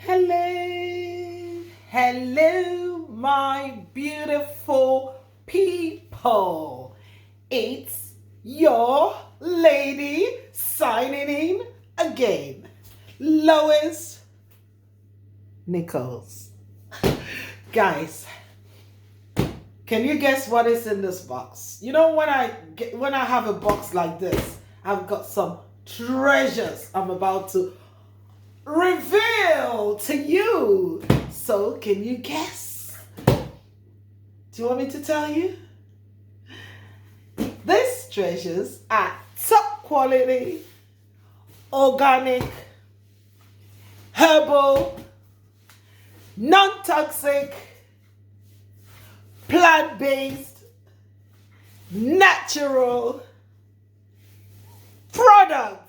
Hello, hello, my beautiful people. It's your lady signing in again, Lois Nichols. Guys, can you guess what is in this box? You know, when I have a box like this, I've got some treasures I'm about to reveal to you. So, can you guess? Do you want me to tell you? These treasures are top quality, organic, herbal, non-toxic, plant-based, natural products.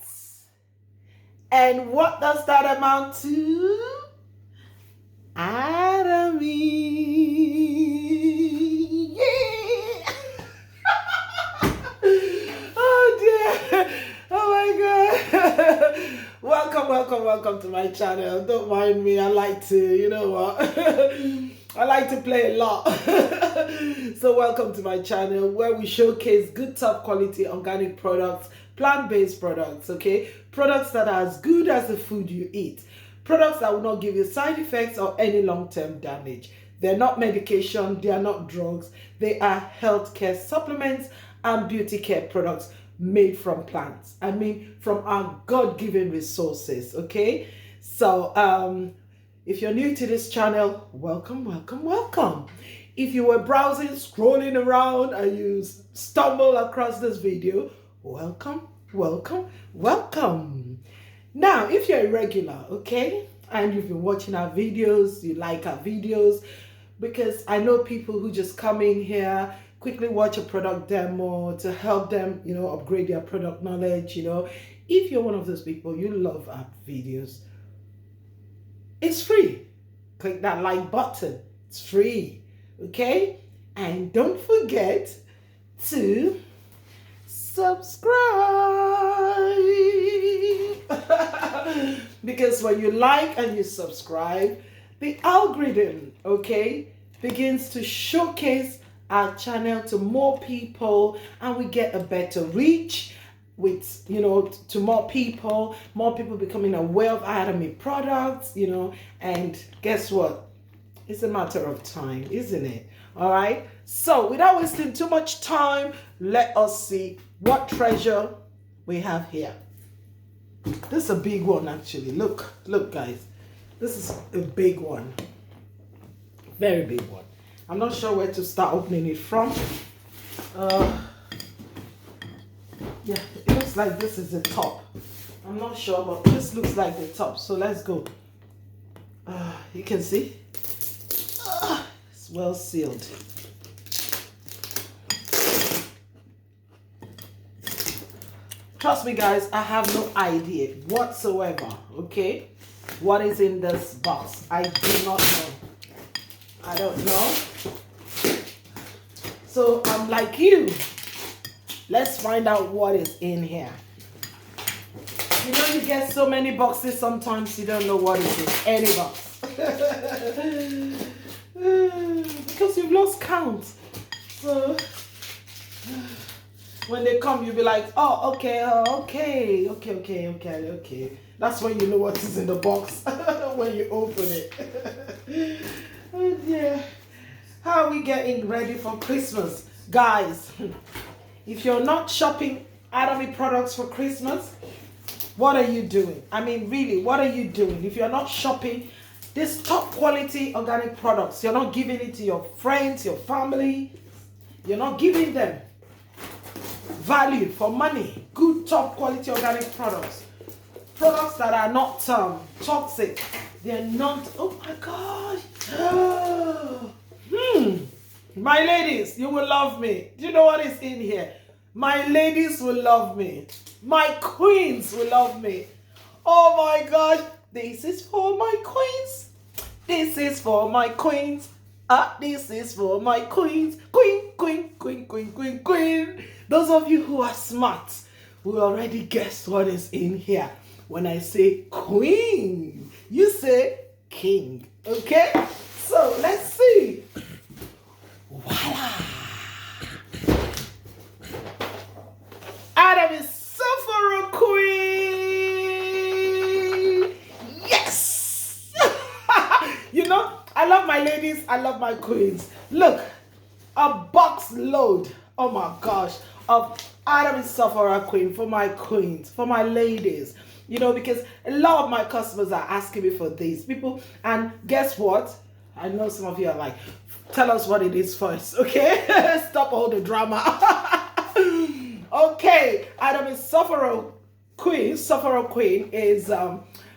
And what does that amount to? Atomy. Yeah. Oh dear. Oh my God. Welcome to my channel. Don't mind me. I like to, you know what? I like to play a lot. So welcome to my channel where we showcase good top quality organic products, plant-based products, okay? Products that are as good as the food you eat. Products that will not give you side effects or any long-term damage. They're not medication, they are not drugs. They are healthcare supplements and beauty care products made from plants. I mean, from our God-given resources, okay? So, if you're new to this channel, welcome. If you were browsing, scrolling around, and you stumble across this video, welcome. Now, if you're a regular, okay, and you've been watching our videos, you like our videos, because I know people who just come in here, quickly watch a product demo to help them, you know, upgrade their product knowledge, you know. If you're one of those people, you love our videos, it's free. Click that like button. It's free. Okay? And don't forget to subscribe. Because when you like and you subscribe, the algorithm, okay, begins to showcase our channel to more people, and we get a better reach with, you know, to more people becoming aware of Atomy products, you know. And guess what? It's a matter of time, isn't it? All right, so without wasting too much time, let us see what treasure we have here. This is a big one, actually. Look guys, this is a big one, very big one. I'm not sure where to start opening it from. Yeah, it looks like this is the top. I'm not sure, but this looks like the top. So let's go. You can see. It's well sealed. Trust me, guys, I have no idea whatsoever, okay, what is in this box. I do not know. I don't know. So I'm like you. Let's find out what is in here. You know, you get so many boxes, sometimes you don't know what is in any box. Because you've lost count. So when they come, you'll be like, oh, okay. That's when you know what is in the box, when you open it. Oh dear. How are we getting ready for Christmas? Guys, if you're not shopping Atomy products for Christmas, what are you doing? I mean, really, what are you doing? If you're not shopping this top quality organic products, you're not giving it to your friends, your family, you're not giving them value for money, good top quality organic products. Products that are not toxic. They're not, oh my gosh. My ladies, you will love me. Do you know what is in here? My ladies will love me. My queens will love me. Oh my gosh. This is for my queens. This is for my queens. This is for my queens. Queen. Those of you who are smart will already guess what is in here. When I say queen, you say king. Okay, so let's see. Voila! Adam is Sephora Queen. Yes. You know, I love my ladies. I love my queens. Look, a box load. Oh my gosh, of Adam is Sephora Queen for my queens, for my ladies. You know, because a lot of my customers are asking me for these people, and guess what? I know some of you are like, tell us what it is first, okay? Stop all the drama. Okay, Adam is Sephora Queen. Sephora Queen is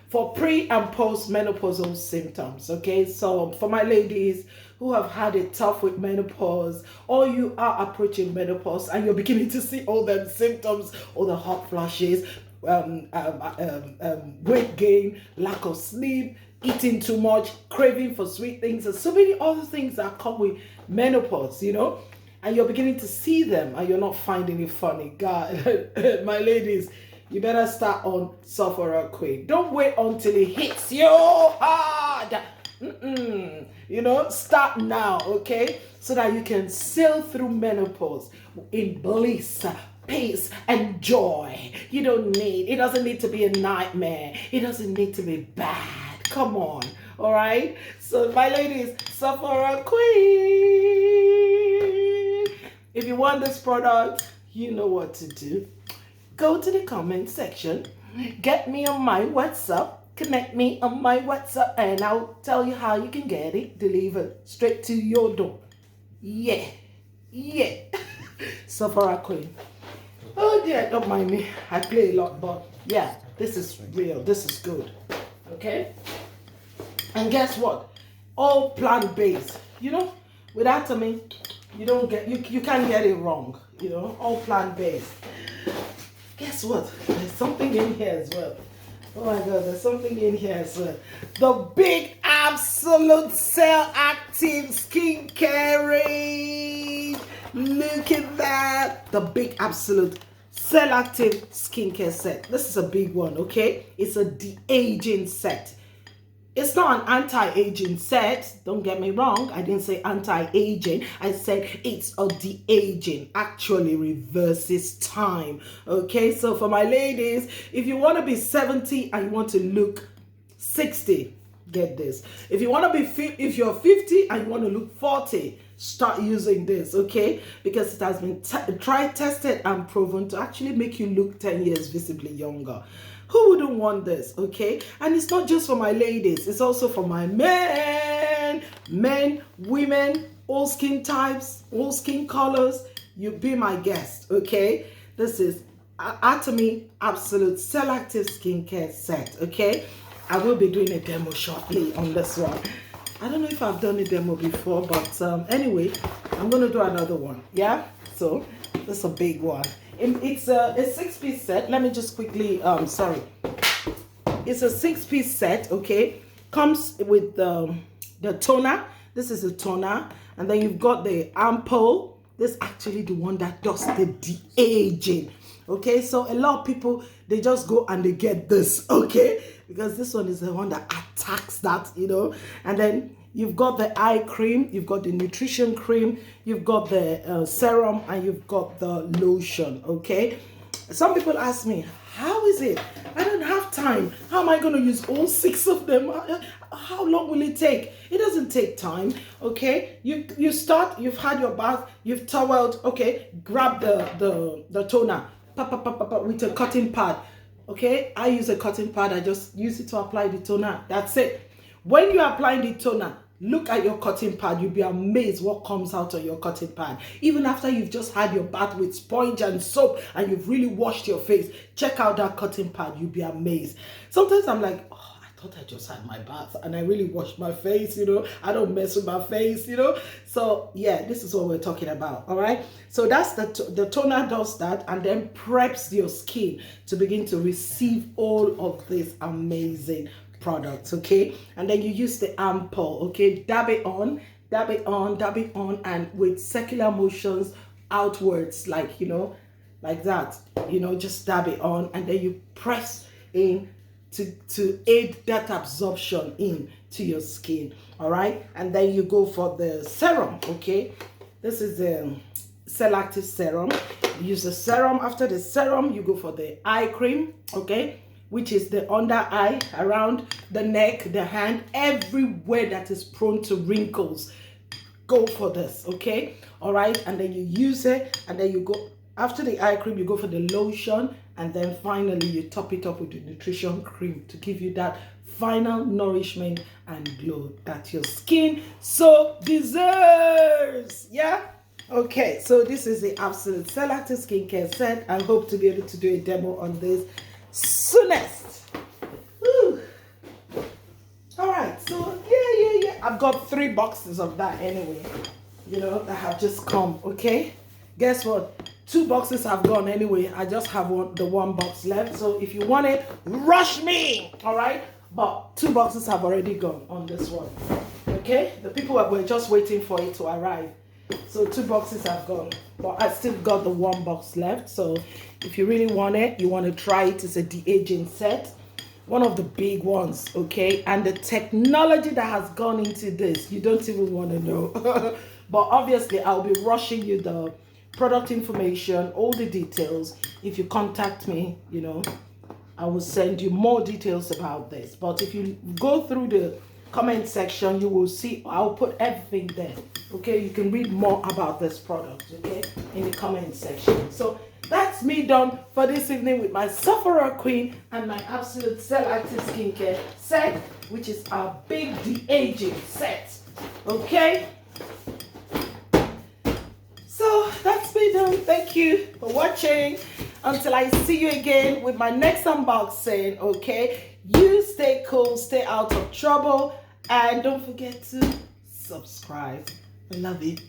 for pre and post menopausal symptoms. Okay, so for my ladies who have had it tough with menopause, or you are approaching menopause and you're beginning to see all the symptoms, all the hot flashes, weight gain, lack of sleep, eating too much, craving for sweet things, and so many other things that come with menopause, you know, and you're beginning to see them and you're not finding it funny. God, my ladies, you better start on Sephora Queen. Don't wait until it hits you hard. You know, start now, okay? So that you can sail through menopause in bliss, peace, and joy. It doesn't need to be a nightmare. It doesn't need to be bad. Come on, all right? So my ladies, Sephora Queen. If you want this product, you know what to do. Go to the comment section, get me on my WhatsApp, connect me on my WhatsApp, and I'll tell you how you can get it delivered straight to your door. Yeah. Sephora Queen. Oh dear, don't mind me. I play a lot, but yeah, this is real. This is good. Okay? And guess what? All plant-based. You know, with Atomy, you can't get it wrong. You know, all plant-based. Guess what? There's something in here as well. Oh my God, there's something in here as well. The big absolute cell active skincare range. Look at that. The big absolute cell active skincare set. This is a big one, okay? It's a de-aging set. It's not an anti-aging set. Don't get me wrong. I didn't say anti-aging. I said it's a de-aging. Actually reverses time. Okay, so for my ladies, if you want to be 70 and you want to look 60, get this. If you want to be, if you're 50 and you want to look 40, start using this, okay? Because it has been tried, tested, and proven to actually make you look 10 years visibly younger. Who wouldn't want this, okay? And it's not just for my ladies, it's also for my men, women, all skin types, all skin colors. You be my guest, okay? This is Atomy Absolute Cell Active Skincare Set, okay? I will be doing a demo shortly on this one. I don't know if I've done a demo before, but anyway, I'm going to do another one, yeah? So, this is a big one. It's a 6-piece set. Let me just quickly, it's a 6-piece set, okay? Comes with the toner. This is a toner. And then you've got the ampoule. This is actually the one that does the de-aging. Okay, so a lot of people, they just go and they get this, okay? Because this one is the one that attacks that, you know. And then you've got the eye cream, you've got the nutrition cream, you've got the serum, and you've got the lotion, okay? Some people ask me, how is it? I don't have time. How am I going to use all 6 of them? How long will it take? It doesn't take time, okay? You start, you've had your bath, you've toweled, okay? Grab the toner with a cotton pad, okay? I use a cotton pad. I just use it to apply the toner. That's it. When you're applying the toner, look at your cotton pad. You'll be amazed what comes out of your cotton pad. Even after you've just had your bath with sponge and soap and you've really washed your face, check out that cotton pad. You'll be amazed. Sometimes I'm like, oh, I thought I just had my bath and I really washed my face, you know. I don't mess with my face, you know. So yeah, this is what we're talking about, all right? So that's the toner does that and then preps your skin to begin to receive all of this amazing products, okay? And then you use the ampoule, okay? Dab it on, and with circular motions outwards, like, you know, like that, you know, just dab it on, and then you press in to aid that absorption in to your skin. All right, and then you go for the serum. Okay, this is the Cell Active serum. You use the serum. After the serum, you go for the eye cream. Okay, which is the under eye, around the neck, the hand, everywhere that is prone to wrinkles. Go for this. Okay, all right, and then you use it, and then you go after the eye cream, you go for the lotion, and then finally you top it up with the nutrition cream to give you that final nourishment and glow that your skin so deserves. Yeah. Okay, so this is the absolute Cell Active skincare set. I hope to be able to do a demo on this soonest. Woo. All right, so yeah, I've got 3 boxes of that anyway, you know, that have just come. Okay, guess what, 2 boxes have gone anyway. I just have the 1 box left, so if you want it, rush me. All right, but 2 boxes have already gone on this one. Okay, the people were just waiting for it to arrive. So 2 boxes have gone, but I still got the 1 box left. So if you really want it, you want to try it. It's a de-aging set, one of the big ones. Okay, and the technology that has gone into this, you don't even want to know. But obviously I'll be rushing you the product information, all the details. If you contact me, you know, I will send you more details about this. But if you go through the comment section, you will see I'll put everything there. Okay, you can read more about this product, okay, in the comment section. So that's me done for this evening with my Sephora Queen and my absolute Cell Active skincare set, which is our big de-aging set. Okay, so that's me done. Thank you for watching. Until I see you again with my next unboxing. Okay, you stay cool, stay out of trouble, and don't forget to subscribe. I love it.